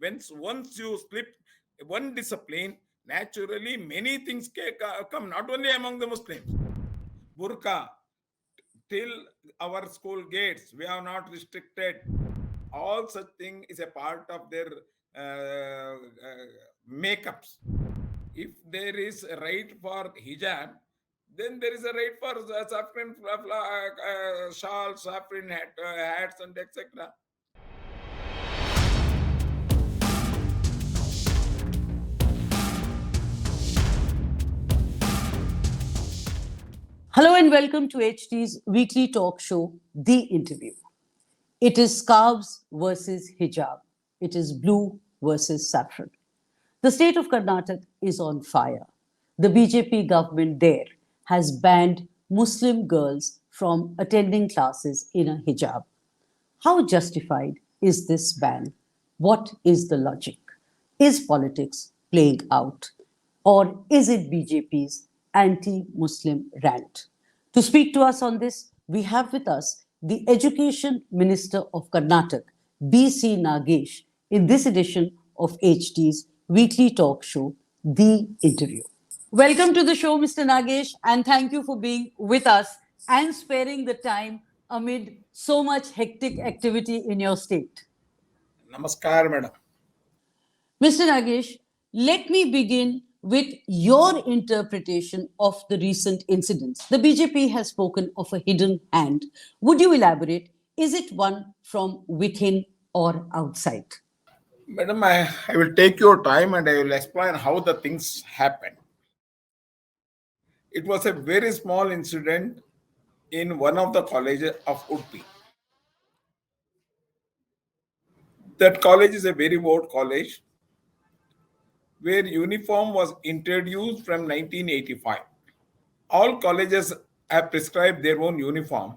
Once you slip one discipline, naturally many things come, not only among the Muslims. Burqa, till our school gates, we are not restricted. All such thing is a part of their makeups. If there is a right for hijab, then there is a right for saffron shawls, saffron hats, and etc. Hello and welcome to HT's weekly talk show, The Interview. It is scarves versus hijab. It is blue versus saffron. The state of Karnataka is on fire. The BJP government there has banned Muslim girls from attending classes in a hijab. How justified is this ban? What is the logic? Is politics playing out? Or is it BJP's anti Muslim rant? To speak to us on this, we have with us the Education Minister of Karnataka, B.C. Nagesh, in this edition of HT's weekly talk show, The Interview. Welcome to the show, Mr. Nagesh, and thank you for being with us and sparing the time amid so much hectic activity in your state. Namaskar, madam. Mr. Nagesh, let me begin with your interpretation of the recent incidents. The BJP has spoken of a hidden hand. Would you elaborate? Is it one from within or outside? Madam, I will take your time and I will explain how the things happened. It was a very small incident in one of the colleges of Udupi. That college is a very old college where uniform was introduced from 1985. All colleges have prescribed their own uniform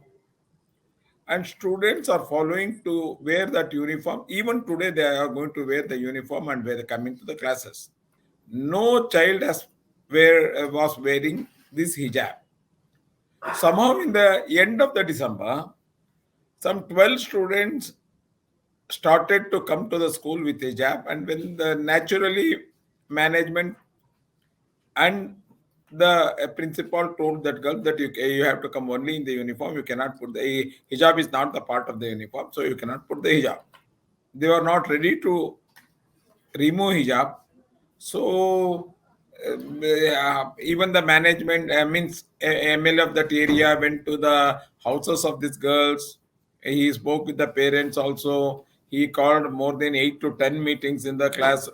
and students are following to wear that uniform. Even today they are going to wear the uniform and they are coming to the classes. No child was wearing this hijab. Somehow in the end of the December, some 12 students started to come to the school with hijab, and when the naturally management and the principal told that girl that you have to come only in the uniform, you cannot put the hijab is not the part of the uniform, so you cannot put the hijab. They were not ready to remove hijab. So even the management, means ML of that area went to the houses of these girls. He spoke with the parents also. He called more than 8 to 10 meetings in the class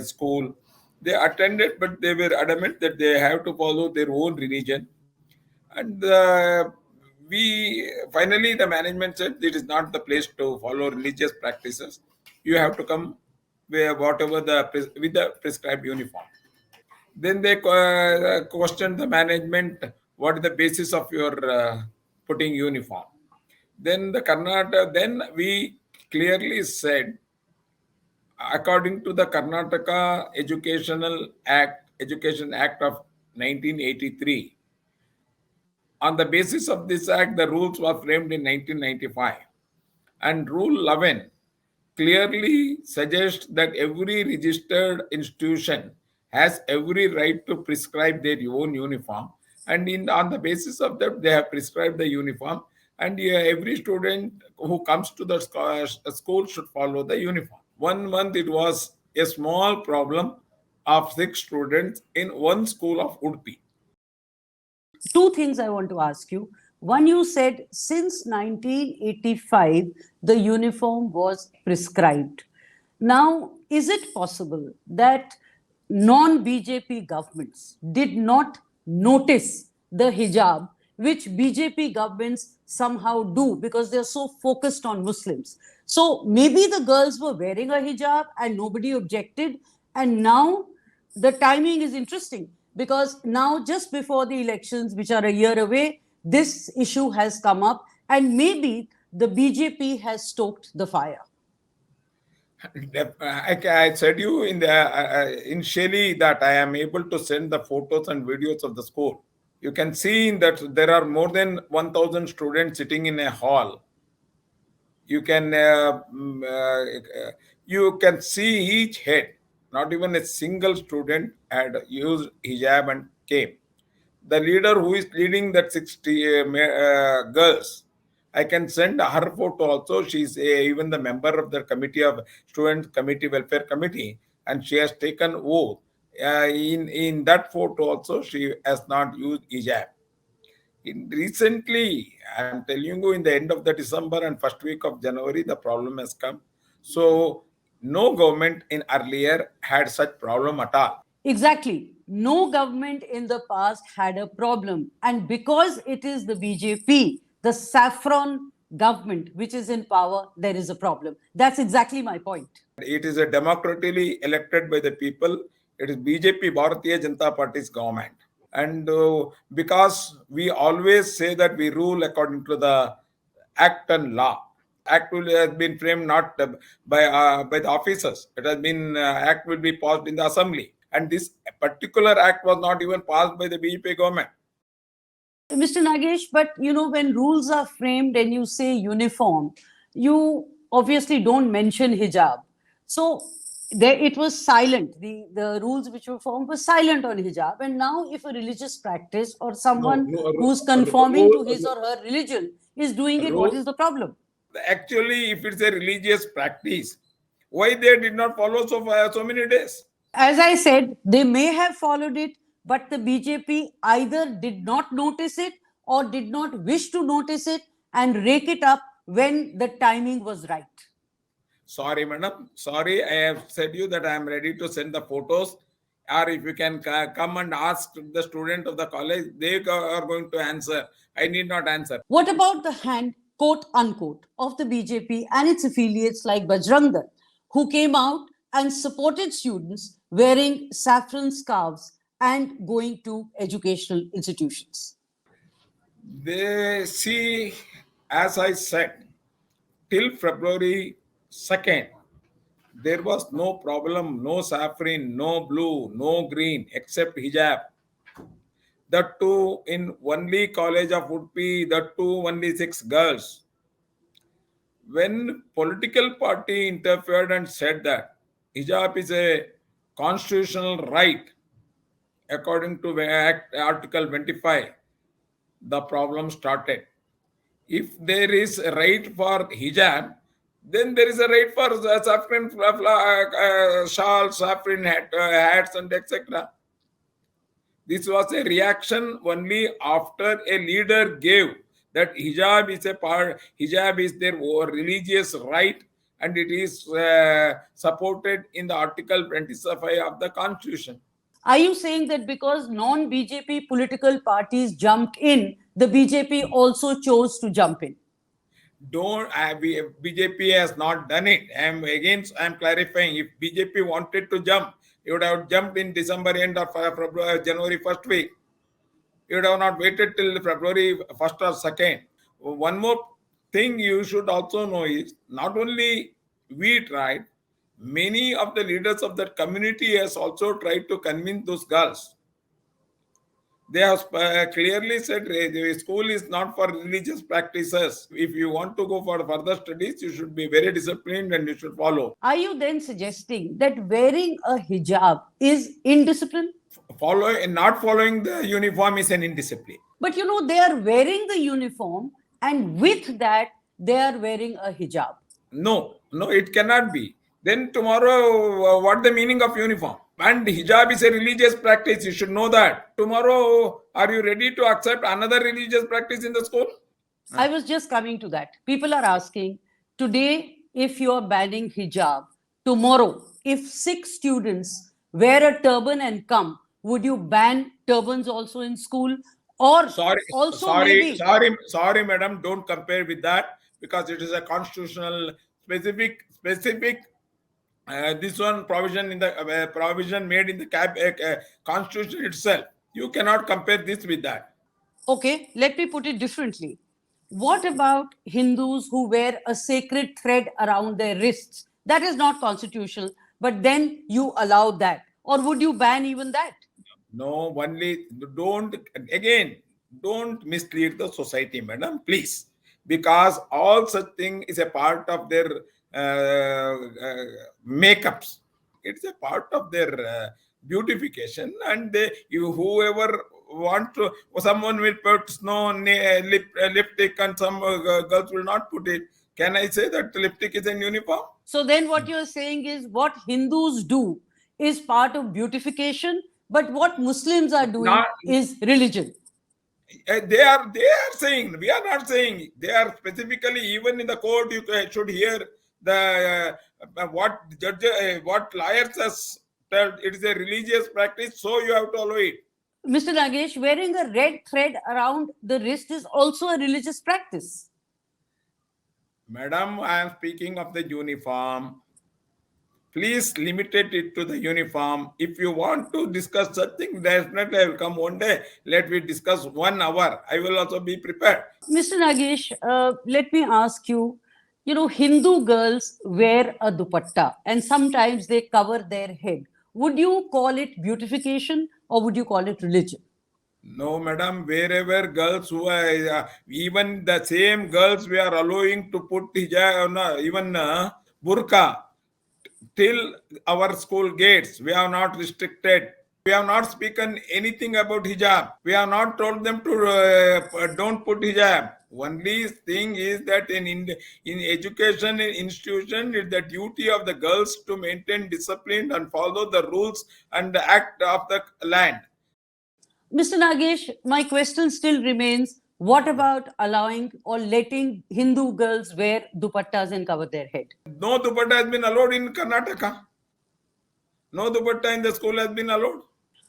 school. They attended, but they were adamant that they have to follow their own religion. And finally the management said it is not the place to follow religious practices. You have to come where whatever with the prescribed uniform. Then they questioned the management, what is the basis of your putting uniform? Then the Karnataka, then we clearly said, according to the Karnataka Education Act of 1983, on the basis of this act, the rules were framed in 1995. And Rule 11 clearly suggests that every registered institution has every right to prescribe their own uniform. And on the basis of that, they have prescribed the uniform. And every student who comes to the school should follow the uniform. 1 month, it was a small problem of 6 students in one school of Udupi. Two things I want to ask you. One, you said since 1985, the uniform was prescribed. Now, is it possible that non BJP governments did not notice the hijab, which BJP governments somehow do because they're so focused on Muslims? So maybe the girls were wearing a hijab and nobody objected, and now the timing is interesting because now, just before the elections, which are a year away, this issue has come up, and maybe the BJP has stoked the fire. I said you in the initially that I am able to send the photos and videos of the school. You can see that there are more than 1,000 students sitting in a hall. You can You can see each head. Not even a single student had used hijab and came. The leader who is leading that 60 girls, I can send her photo also. She's even the member of the committee of student committee welfare committee, and she has taken oath. In that photo also, she has not used hijab. Recently, I'm telling you, in the end of the December and first week of January, the problem has come. So no government in earlier had such problem at all. Exactly. No government in the past had a problem. And because it is the BJP, the saffron government, which is in power, there is a problem. That's exactly my point. It is a democratically elected by the people. It is BJP, Bharatiya Janata Party's government. And because we always say that we rule according to the act and law. Act will has been framed not by the officers. It has been act will be passed in the assembly, and this particular act was not even passed by the BJP government. Mr. Nagesh, but when rules are framed and you say uniform, you obviously don't mention hijab. So there it was silent. The rules which were formed were silent on hijab. And now, if a religious practice or No, someone no, who's conforming to his or her religion is doing it, what is the problem? actually, if it's a religious practice, why they did not follow so many days? As I said, they may have followed it, but the BJP either did not notice it or did not wish to notice it and rake it up when the timing was right. Sorry, madam. Sorry, I have said you that I am ready to send the photos. Or if you can come and ask the student of the college, they are going to answer. I need not answer. What about the hand, quote unquote, of the BJP and its affiliates like Bajrang Dal, who came out and supported students wearing saffron scarves and going to educational institutions? They see, as I said, till February 2nd, there was no problem, no saffron, no blue, no green, except hijab. That too in only college of Udupi, that too only 6 girls. When political party interfered and said that hijab is a constitutional right according to Act Article 25, the problem started. If there is a right for hijab, then there is a right for saffron shawls, saffron hats, and etc. This was a reaction only after a leader gave that hijab is their religious right, and it is supported in the Article 25 of the Constitution. Are you saying that because non BJP political parties jumped in, the BJP also chose to jump in? Don't BJP has not done it. I'm clarifying. If BJP wanted to jump, it would have jumped in December end or February, January first week. You would have not waited till February 1st or 2nd. One more thing you should also know is not only we tried, many of the leaders of that community has also tried to convince those girls. They have clearly said the school is not for religious practices. If you want to go for further studies, you should be very disciplined and you should follow. Are you then suggesting that wearing a hijab is indiscipline? Not following the uniform is an indiscipline. But they are wearing the uniform, and with that, they are wearing a hijab. No, it cannot be. Then tomorrow, what the meaning of uniform? And hijab is a religious practice. You should know that. Tomorrow, are you ready to accept another religious practice in the school? I was just coming to that. People are asking today, if you are banning hijab, tomorrow, if Sikh students wear a turban and come, would you ban turbans also in school? Or Sorry, also maybe sorry, madam. Don't compare with that because it is a constitutional specific. This one provision in the provision made in the constitution itself. You cannot compare this with that. okay, let me put it differently. What about Hindus who wear a sacred thread around their wrists? That is not constitutional, but then you allow that. Or would you ban even that? No, only don't again don't mislead the society, madam, please, because all such thing is a part of their makeups. It's a part of their beautification, and whoever want to, someone will put lipstick, and some girls will not put it. Can I say that lipstick is a uniform? So then what you're saying is what Hindus do is part of beautification, but what Muslims are doing Not is religion. they are saying, we are not saying. They are specifically, even in the court you should hear the what judge what lawyers has told. It is a religious practice, so you have to follow it. Mr. Nagesh, wearing a red thread around the wrist is also a religious practice. Madam, I am speaking of the uniform. Please limit it to the uniform. If you want to discuss such thing, definitely I will come one day. Let me discuss 1 hour. I will also be prepared. Mr. Nagesh, let me ask you, Hindu girls wear a dupatta and sometimes they cover their head. Would you call it beautification or would you call it religion? No, madam, wherever girls who are, even the same girls we are allowing to put hijab, no, even burqa, till our school gates. We have not restricted. We have not spoken anything about hijab. We have not told them to don't put hijab. Only thing is that in education institution, it's the duty of the girls to maintain discipline and follow the rules and the act of the land. Mr. Nagesh, my question still remains, what about allowing or letting Hindu girls wear dupattas and cover their head? No dupatta has been allowed in Karnataka. No dupatta in the school has been allowed.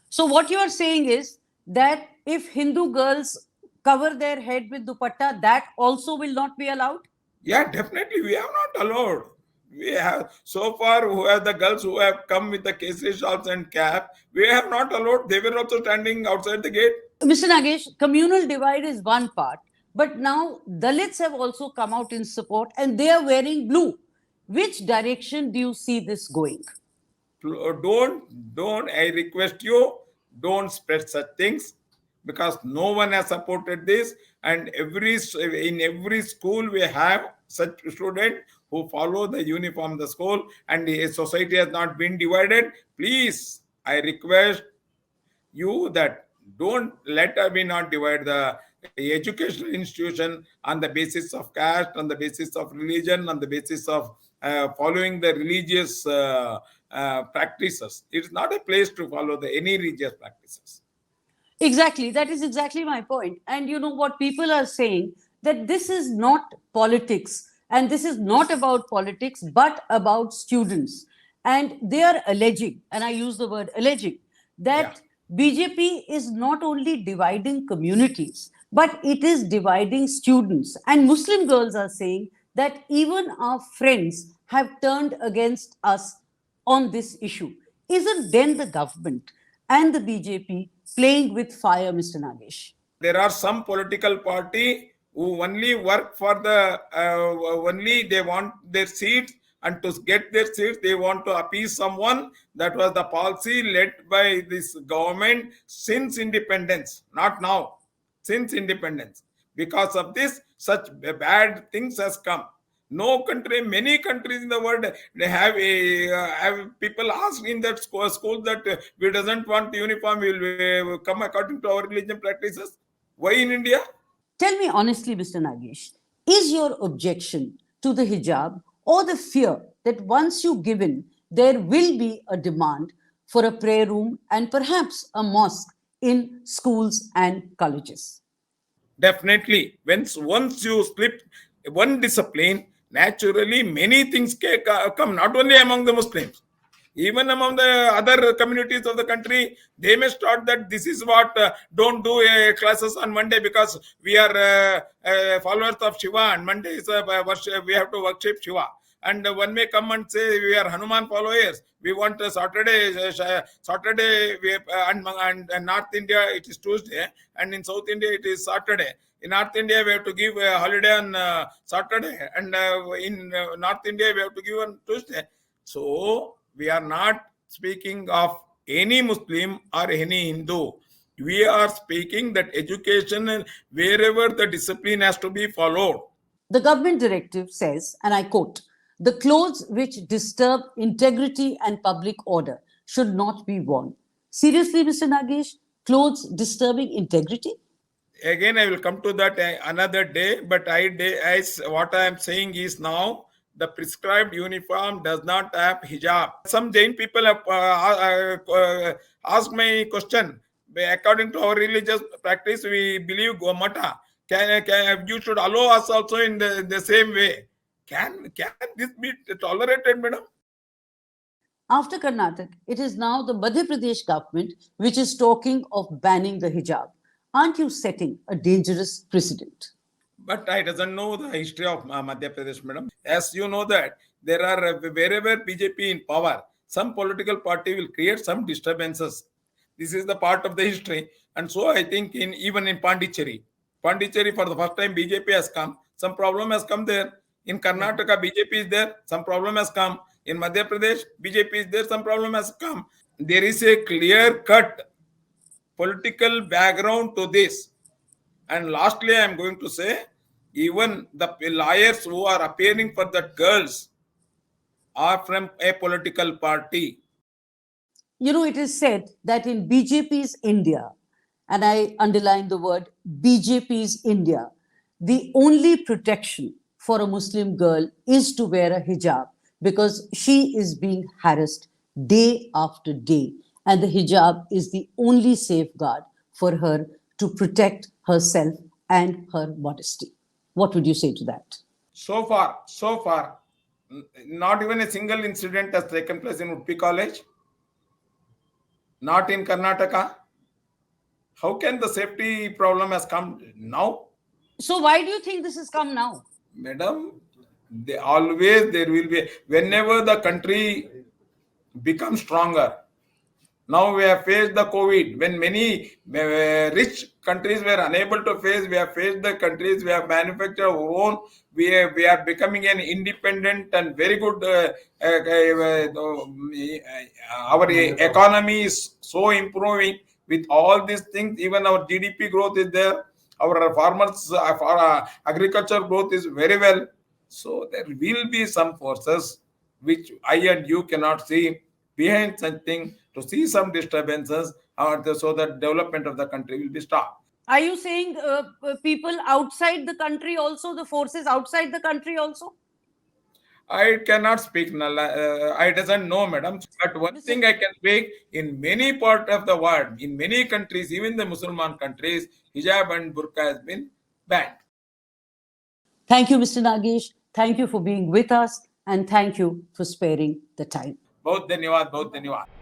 So what you are saying is that if Hindu girls cover their head with dupatta, that also will not be allowed? Yeah, definitely. We have not allowed. We have so far who are the girls who have come with the kesari shawls and cap. We have not allowed. They were also standing outside the gate. Mr. Nagesh, communal divide is one part, but now Dalits have also come out in support and they are wearing blue. Which direction do you see this going? Don't. I request you, don't spread such things, because no one has supported this. And in every school we have such student who follow the uniform of the school, and the society has not been divided. Please, I request you that don't let me not divide the educational institution on the basis of caste, on the basis of religion, on the basis of following the religious practices. It's not a place to follow any religious practices. Exactly. That is exactly my point. And you know what people are saying, that this is not politics and this is not about politics, but about students. And they are alleging, and I use the word alleging, that BJP is not only dividing communities, but it is dividing students. And Muslim girls are saying that even our friends have turned against us on this issue. Isn't then the government and the BJP playing with fire, Mr. Nagesh? There are some political party who only work for the only they want their seats, and to get their seats they want to appease someone. That was the policy led by this government since independence, not now, since independence. Because of this, such bad things has come. No country, many countries in the world, they have people asked in that school that we doesn't want uniform, we will come according to our religion practices. Why in India? Tell me honestly, Mr. Nagesh, is your objection to the hijab or the fear that once you give in, there will be a demand for a prayer room and perhaps a mosque in schools and colleges? Definitely. Once you split one discipline, naturally many things come, not only among the Muslims, even among the other communities of the country. They may start that this is what, don't do classes on Monday because we are followers of Shiva, and Monday is worship, we have to worship Shiva. And one may come and say we are Hanuman followers. We want a Saturday. Saturday, and North India it is Tuesday, and in South India it is Saturday. In North India we have to give a holiday on Saturday, and in North India we have to give on Tuesday. So we are not speaking of any Muslim or any Hindu. We are speaking that education, and wherever the discipline has to be followed. The government directive says, and I quote, The clothes which disturb integrity and public order should not be worn. Seriously, Mr. Nagesh, clothes disturbing integrity? Again, I will come to that another day, but what I am saying is now the prescribed uniform does not have hijab. Some Jain people have asked my question. According to our religious practice, we believe Gomata. You should allow us also in the same way. Can this be tolerated, madam? After Karnataka, it is now the Madhya Pradesh government which is talking of banning the hijab. Aren't you setting a dangerous precedent? But I doesn't know the history of Madhya Pradesh, madam. As you know that there are wherever BJP in power, some political party will create some disturbances. This is the part of the history, and so I think in even in Pondicherry for the first time BJP has come. Some problem has come there. In Karnataka BJP is there. Some problem has come. In Madhya Pradesh BJP is there. Some problem has come. There is a clear cut political background to this. And lastly, I am going to say, even the lawyers who are appearing for the girls are from a political party. You know, it is said that in BJP's India, and I underline the word BJP's India, the only protection for a Muslim girl is to wear a hijab because she is being harassed day after day. And the hijab is the only safeguard for her to protect herself and her modesty. What would you say to that? So far, not even a single incident has taken place in Udupi College, not in Karnataka. How can the safety problem has come now? So, why do you think this has come now? Madam, there will be, whenever the country becomes stronger. Now we have faced the COVID. When many rich countries were unable to face, we have faced the countries, we have manufactured our own. We are becoming an independent and very good. Our economy is so improving with all these things. Even our GDP growth is there. Our farmers, agriculture growth is very well. So there will be some forces which I and you cannot see behind something to see some disturbances so that development of the country will be stopped. Are you saying people outside the country also, the forces outside the country also? I cannot speak. I doesn't know, madam. But one Mr. thing I can speak: in many part of the world, in many countries, even the Muslim countries, hijab and burqa has been banned. Thank you, Mr. Nagesh. Thank you for being with us and thank you for sparing the time. बहुत धन्यवाद.